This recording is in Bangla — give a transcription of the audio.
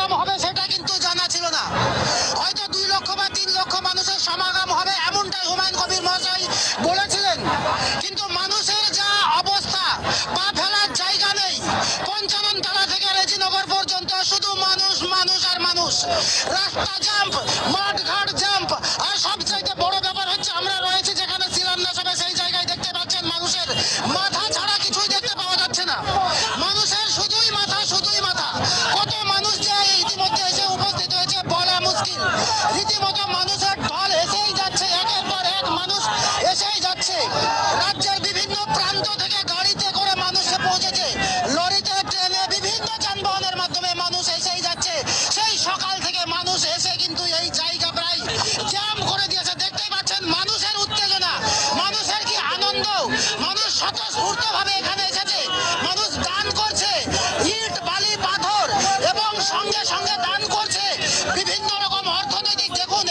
সমাগম হবে সেটা কিন্তু জানা ছিল না। হয়তো 2 লক্ষ বা 3 লক্ষ মানুষের সমাগম হবে এমনটাই হুমায়ুন কবির মহাশয় বলেছিলেন, কিন্তু মানুষের যা অবস্থা, পা ফেলার জায়গা নেই। পঞ্চাননতলা থেকে রেজিনগর পর্যন্ত শুধু মানুষ, মানুষ আর মানুষ। রাস্তা জাম্প, মাঠঘাট জাম্প, আর সবচাইতে বড় ব্যাপার হচ্ছে আমরা রয়েছি যেখানে শিলান্যাস হবে সেই জায়গায় দেখতে পাচ্ছেন মানুষের মাথা ছাড়া কিছুই দেখতে পাওয়া যাচ্ছে না। মানুষের শুধুই মাথা, শুধুই মাথা। কত মানুষ যে ইতিমধ্যে এসে উপস্থিত হয়েছে বলা মুশকিল। রীতিমতো মানুষের ঢল এসেই যাচ্ছে, একের পর এক মানুষ এসেই যাচ্ছে। রাজ্যের বিভিন্ন প্রান্ত থেকে গাড়িতে করে মানুষ পৌঁছেছে, লরিতে, ট্রেনে, বিভিন্ন যানবাহনের মাধ্যমে মানুষ এসেই যাচ্ছে। সেই সকাল থেকে মানুষ এসে কিন্তু এই জায়গা প্রায় জ্যাম করে দিয়েছে। দেখতেই পাচ্ছেন মানুষের উত্তেজনা, মানুষের কি আনন্দ। মানুষ স্বতঃস্ফূর্ত ভাবে এখানে এসেছে, মানুষ দান করছে ইট, বালি, পাথর এবং সঙ্গে সঙ্গে দান করছে বিভিন্ন রকম অর্থনৈতিক। দেখুন